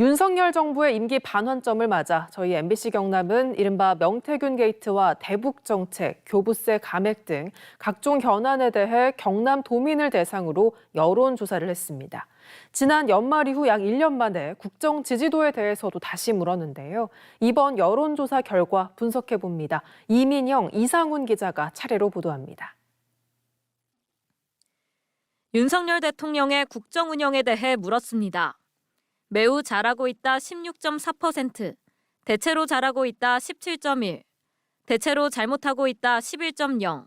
윤석열 정부의 임기 반환점을 맞아 저희 MBC 경남은 이른바 명태균 게이트와 대북 정책, 교부세 감액 등 각종 현안에 대해 경남 도민을 대상으로 여론조사를 했습니다. 지난 연말 이후 약 1년 만에 국정 지지도에 대해서도 다시 물었는데요. 이번 여론조사 결과 분석해봅니다. 이민영, 이상훈 기자가 차례로 보도합니다. 윤석열 대통령의 국정 운영에 대해 물었습니다. 매우 잘하고 있다 16.4%, 대체로 잘하고 있다 17.1%, 대체로 잘못하고 있다 11.0%,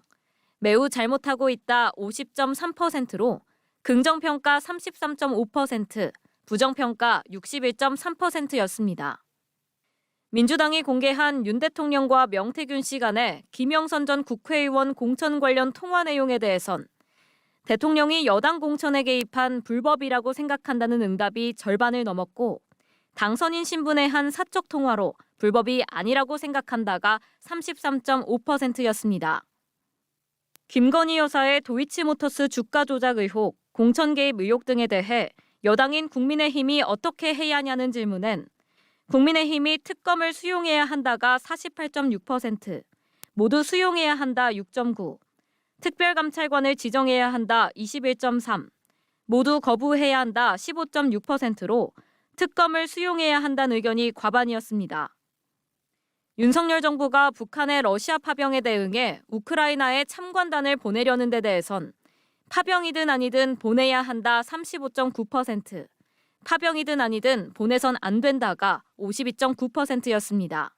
매우 잘못하고 있다 50.3%로 긍정평가 33.5%, 부정평가 61.3%였습니다. 민주당이 공개한 윤 대통령과 명태균 씨 간의 김영선 전 국회의원 공천 관련 통화 내용에 대해선 대통령이 여당 공천에 개입한 불법이라고 생각한다는 응답이 절반을 넘었고 당선인 신분의 한 사적 통화로 불법이 아니라고 생각한다가 33.5%였습니다. 김건희 여사의 도이치모터스 주가 조작 의혹, 공천 개입 의혹 등에 대해 여당인 국민의힘이 어떻게 해야 하냐는 질문엔 국민의힘이 특검을 수용해야 한다가 48.6%, 모두 수용해야 한다 6.9%, 특별감찰관을 지정해야 한다 21.3%, 모두 거부해야 한다 15.6%로 특검을 수용해야 한다는 의견이 과반이었습니다. 윤석열 정부가 북한의 러시아 파병에 대응해 우크라이나에 참관단을 보내려는 데 대해선 파병이든 아니든 보내야 한다 35.9%, 파병이든 아니든 보내선 안 된다가 52.9%였습니다.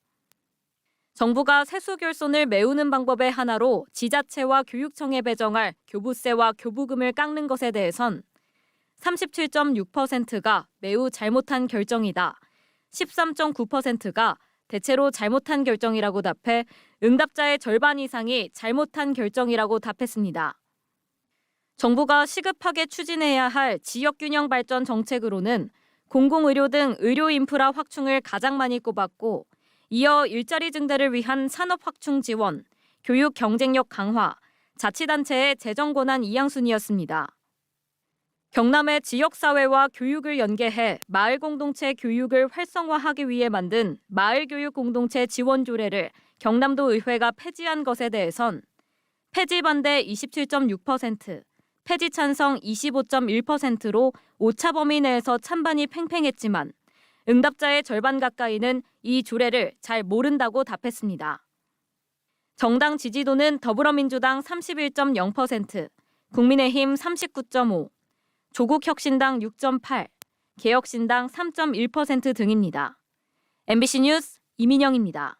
정부가 세수 결손을 메우는 방법의 하나로 지자체와 교육청에 배정할 교부세와 교부금을 깎는 것에 대해선 37.6%가 매우 잘못한 결정이다, 13.9%가 대체로 잘못한 결정이라고 답해 응답자의 절반 이상이 잘못한 결정이라고 답했습니다. 정부가 시급하게 추진해야 할 지역균형 발전 정책으로는 공공의료 등 의료 인프라 확충을 가장 많이 꼽았고 이어 일자리 증대를 위한 산업 확충 지원, 교육 경쟁력 강화, 자치단체의 재정 권한 2양순이었습니다. 경남의 지역사회와 교육을 연계해 마을 공동체 교육을 활성화하기 위해 만든 마을교육 공동체 지원 조례를 경남도 의회가 폐지한 것에 대해선 폐지 반대 27.6%, 폐지 찬성 25.1%로 오차 범위 내에서 찬반이 팽팽했지만 응답자의 절반 가까이는 이 조례를 잘 모른다고 답했습니다. 정당 지지도는 더불어민주당 31.0%, 국민의힘 39.5%, 조국혁신당 6.8%, 개혁신당 3.1% 등입니다. MBC 뉴스 이민영입니다.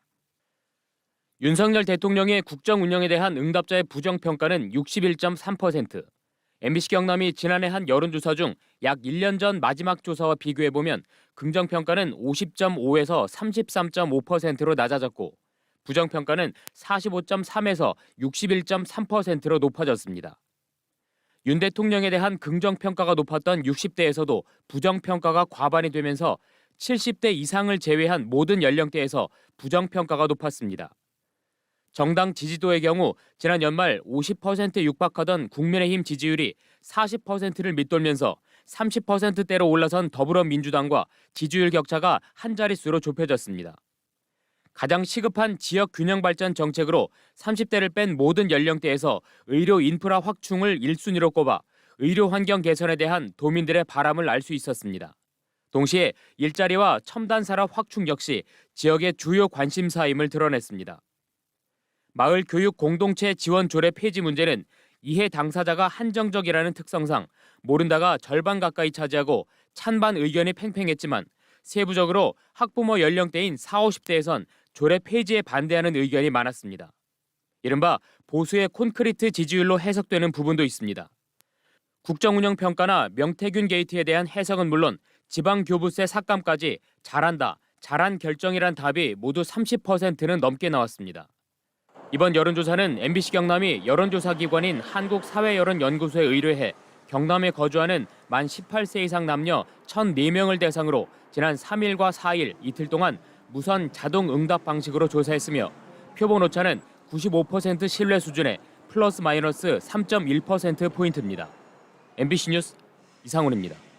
윤석열 대통령의 국정 운영에 대한 응답자의 부정평가는 61.3%. MBC 경남이 지난해 한 여론조사 중 약 1년 전 마지막 조사와 비교해보면 긍정평가는 50.5에서 33.5%로 낮아졌고 부정평가는 45.3에서 61.3%로 높아졌습니다. 윤 대통령에 대한 긍정평가가 높았던 60대에서도 부정평가가 과반이 되면서 70대 이상을 제외한 모든 연령대에서 부정평가가 높았습니다. 정당 지지도의 경우 지난 연말 50%에 육박하던 국민의힘 지지율이 40%를 밑돌면서 30%대로 올라선 더불어민주당과 지지율 격차가 한 자릿수로 좁혀졌습니다. 가장 시급한 지역 균형 발전 정책으로 30대를 뺀 모든 연령대에서 의료 인프라 확충을 1순위로 꼽아 의료 환경 개선에 대한 도민들의 바람을 알 수 있었습니다. 동시에 일자리와 첨단 산업 확충 역시 지역의 주요 관심사임을 드러냈습니다. 마을 교육 공동체 지원 조례 폐지 문제는 이해 당사자가 한정적이라는 특성상 모른다가 절반 가까이 차지하고 찬반 의견이 팽팽했지만 세부적으로 학부모 연령대인 40, 50대에선 조례 폐지에 반대하는 의견이 많았습니다. 이른바 보수의 콘크리트 지지율로 해석되는 부분도 있습니다. 국정운영평가나 명태균 게이트에 대한 해석은 물론 지방교부세 삭감까지 잘한다, 잘한 결정이란 답이 모두 30%는 넘게 나왔습니다. 이번 여론조사는 MBC 경남이 여론조사 기관인 한국사회여론연구소에 의뢰해 경남에 거주하는 만 18세 이상 남녀 1,004명을 대상으로 지난 3일과 4일 이틀 동안 무선 자동 응답 방식으로 조사했으며 표본 오차는 95% 신뢰 수준의 플러스 마이너스 3.1%포인트입니다. MBC 뉴스 이상훈입니다.